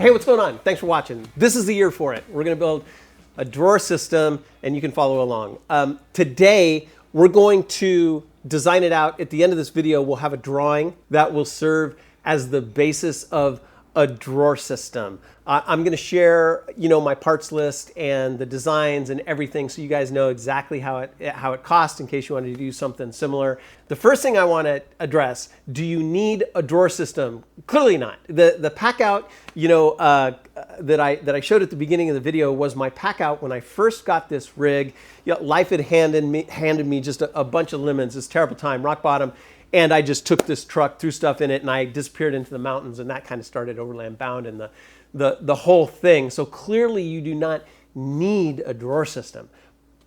Hey, what's going on? Thanks for watching. This is the year for it. We're gonna build a drawer system and you can follow along. Today, we're going to design it out. At the end of this video, we'll have a drawing that will serve as the basis of a drawer system. I'm gonna share, my parts list and the designs and everything so you guys know exactly how it costs in case you want to do something similar. The first thing I want to address, do you need a drawer system? Clearly not. The pack out, that I showed at the beginning of the video was my pack out when I first got this rig. Life had handed me just a bunch of lemons, this terrible time, rock bottom. And I just took this truck, threw stuff in it, and I disappeared into the mountains, and that kind of started Overland Bound and the whole thing. So clearly you do not need a drawer system.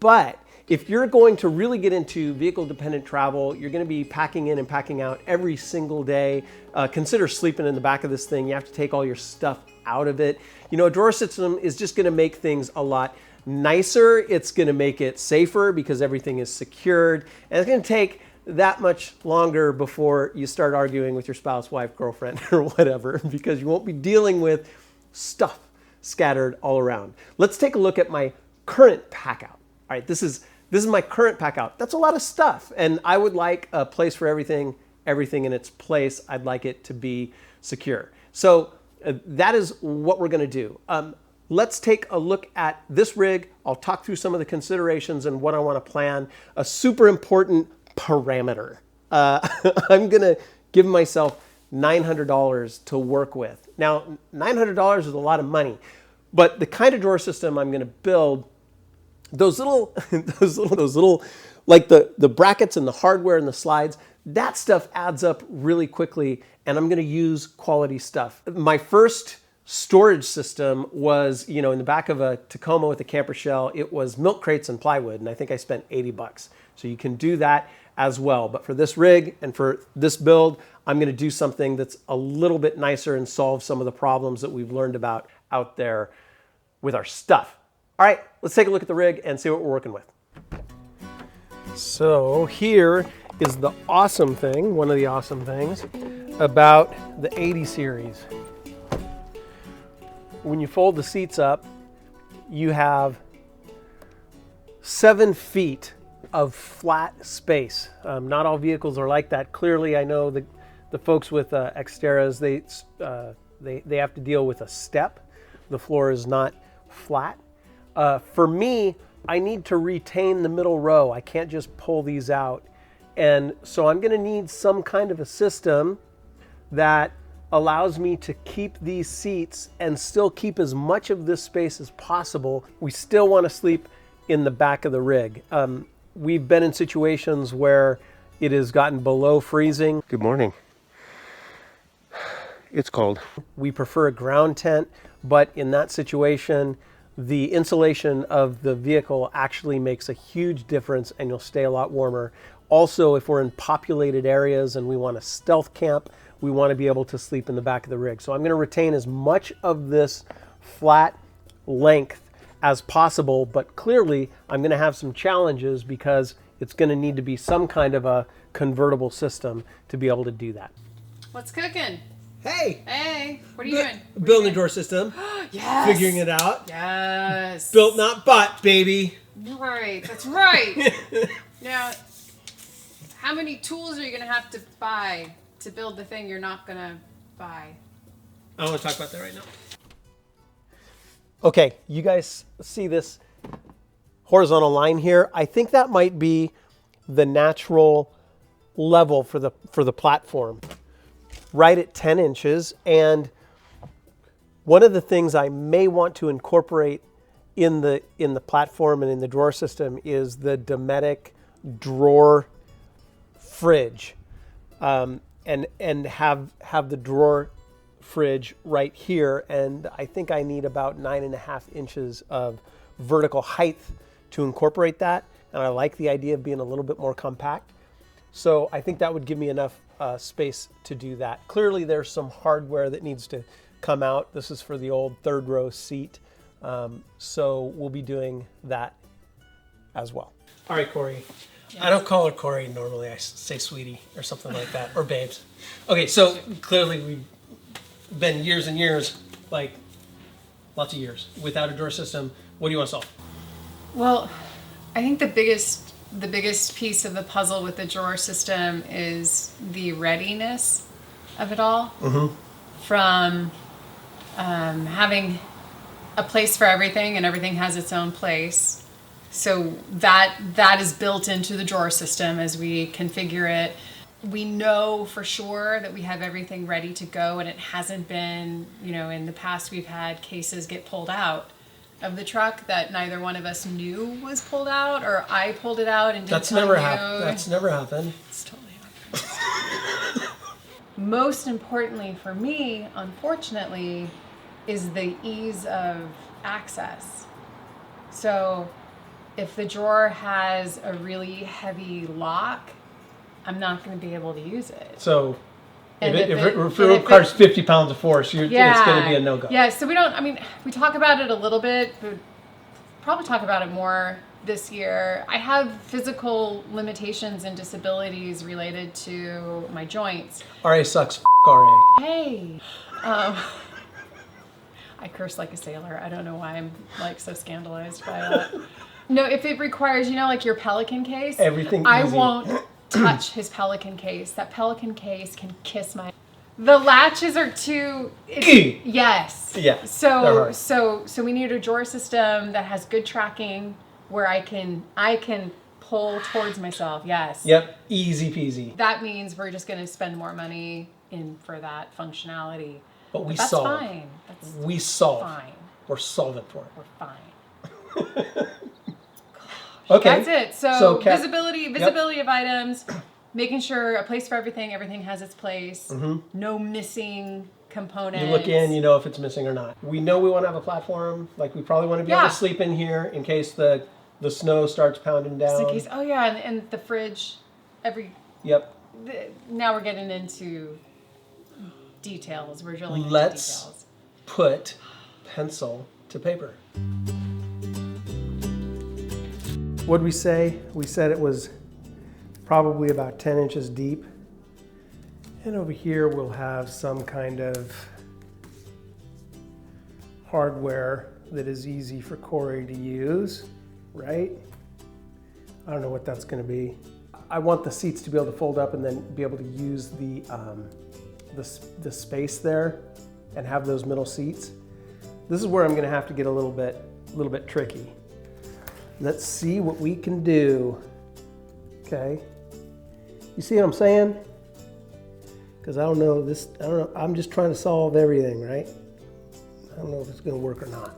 But if you're going to really get into vehicle-dependent travel, you're going to be packing in and packing out every single day. Consider sleeping in the back of this thing. You have to take all your stuff out of it. A drawer system is just going to make things a lot nicer. It's going to make it safer because everything is secured. And it's going to take that much longer before you start arguing with your spouse, wife, girlfriend, or whatever, because you won't be dealing with stuff scattered all around. Let's take a look at my current pack out. All right, this is my current pack out. That's a lot of stuff, and I would like a place for everything in its place. I'd like it to be secure. So that is what we're gonna do. Let's take a look at this rig. I'll talk through some of the considerations and what I wanna plan. A super important parameter. I'm gonna give myself $900 to work with. Now, $900 is a lot of money, but the kind of drawer system I'm gonna build, those little, like the brackets and the hardware and the slides, that stuff adds up really quickly, and I'm gonna use quality stuff. My first storage system was, in the back of a Tacoma with a camper shell. It was milk crates and plywood, and I think I spent 80 bucks. So you can do that as well. But for this rig and for this build, I'm gonna do something that's a little bit nicer and solve some of the problems that we've learned about out there with our stuff. All right, let's take a look at the rig and see what we're working with. So here is the awesome thing, one of the awesome things about the 80 series. When you fold the seats up, you have 7 feet of flat space. Not all vehicles are like that. Clearly, I know the folks with Xteras, they have to deal with a step. The floor is not flat. For me, I need to retain the middle row. I can't just pull these out. And so I'm gonna need some kind of a system that allows me to keep these seats and still keep as much of this space as possible. We still wanna sleep in the back of the rig. We've been in situations where it has gotten below freezing. Good morning. It's cold. We prefer a ground tent, but in that situation, the insulation of the vehicle actually makes a huge difference and you'll stay a lot warmer. Also, if we're in populated areas and we want to stealth camp, we want to be able to sleep in the back of the rig. So I'm going to retain as much of this flat length as possible, but clearly I'm going to have some challenges because it's going to need to be some kind of a convertible system to be able to do that. What's cooking? Hey! Hey, what are you doing? Building a drawer system. Yes! Figuring it out. Yes! Built, not bought, baby. Right, that's right. Now, how many tools are you going to have to buy to build the thing you're not going to buy? I don't want to talk about that right now. Okay, you guys see this horizontal line here? I think that might be the natural level for the platform, right at 10 inches. And one of the things I may want to incorporate in the platform and in the drawer system is the Dometic drawer fridge, and have the drawer fridge right here, and I think I need about 9.5 inches of vertical height to incorporate that, and I like the idea of being a little bit more compact. So I think that would give me enough space to do that. Clearly there's some hardware that needs to come out. This is for the old third row seat, so we'll be doing that as well. All right, Corey. I don't call her Corey normally, I say sweetie or something like that, or babes. Okay, so clearly we've been years and years like lots of years. Without a drawer system, what do you want to solve? Well, I think the biggest piece of the puzzle with the drawer system is the readiness of it all. Mm-hmm. From having a place for everything, and everything has its own place. So that is built into the drawer system as we configure it. We know for sure that we have everything ready to go, and it hasn't been, in the past we've had cases get pulled out of the truck that neither one of us knew was pulled out, or I pulled it out and didn't tell you. That's never happened. It's totally happened. Most importantly for me, unfortunately, is the ease of access. So if the drawer has a really heavy lock, I'm not going to be able to use it. So if it requires 50 pounds of force, it's going to be a no-go. Yeah, so we talk about it a little bit, but probably talk about it more this year. I have physical limitations and disabilities related to my joints. RA sucks, RA. Hey. I curse like a sailor. I don't know why I'm so scandalized by that. No, if it requires, like your Pelican case, everything I easy. won't touch his Pelican case. That Pelican case can kiss my. The latches are too. Yes. Yeah. So we need a drawer system that has good tracking where I can pull towards myself. Yes. Yep. Easy peasy. That means we're just going to spend more money for that functionality. But that's solve. Fine. We solve. Fine. We're solving for it. We're fine. Okay. That's it. So visibility of items, making sure a place for everything has its place, no missing components. You look in, you know if it's missing or not. We know we want to have a platform, we probably want to be able to sleep in here in case the snow starts pounding down. And the fridge, Yep. Now we're getting into details. We're drilling into Let's details. Put pencil to paper. What did we say? We said it was probably about 10 inches deep. And over here we'll have some kind of hardware that is easy for Corey to use, right? I don't know what that's going to be. I want the seats to be able to fold up and then be able to use the space there and have those middle seats. This is where I'm going to have to get a little bit tricky. Let's see what we can do. Okay. You see what I'm saying? Because I don't know, I'm just trying to solve everything, right? I don't know if it's going to work or not.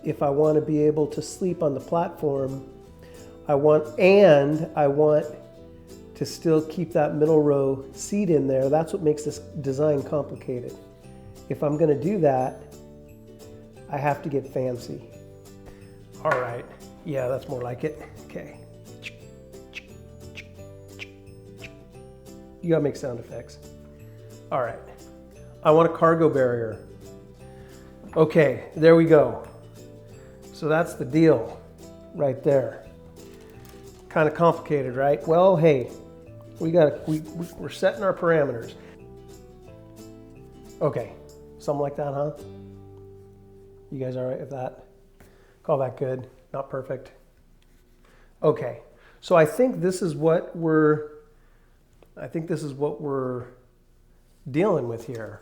If I want to be able to sleep on the platform, I want to still keep that middle row seat in there. That's what makes this design complicated. If I'm going to do that, I have to get fancy. All right. Yeah, that's more like it. Okay. You gotta make sound effects. All right. I want a cargo barrier. Okay, there we go. So that's the deal right there. Kind of complicated, right? Well, hey, we're setting our parameters. Okay, something like that, huh? You guys all right with that? Call that good, not perfect. Okay, so I think this is what we're dealing with here.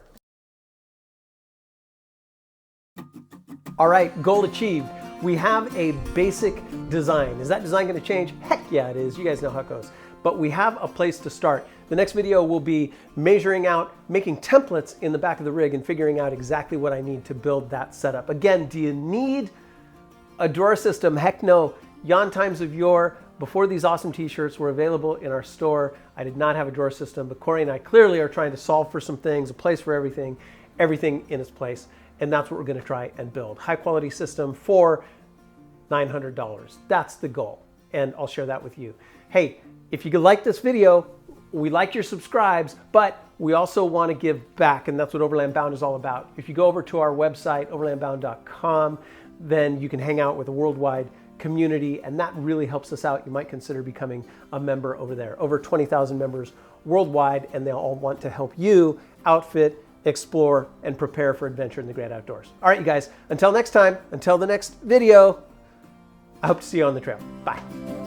All right, goal achieved. We have a basic design. Is that design going to change? Heck yeah, it is. You guys know how it goes. But we have a place to start. The next video will be measuring out, making templates in the back of the rig and figuring out exactly what I need to build that setup. Again, do you need a drawer system? Heck no. Yon times of yore, before these awesome t-shirts were available in our store, I did not have a drawer system, but Corey and I clearly are trying to solve for some things, a place for everything in its place. And that's what we're gonna try and build. High quality system for $900. That's the goal. And I'll share that with you. Hey, if you like this video, we like your subscribes, but we also want to give back, and that's what Overland Bound is all about. If you go over to our website, overlandbound.com, then you can hang out with a worldwide community, and that really helps us out. You might consider becoming a member over there. Over 20,000 members worldwide, and they all want to help you outfit explore, and prepare for adventure in the great outdoors. All right, you guys, until next time, until the next video, I hope to see you on the trail. Bye.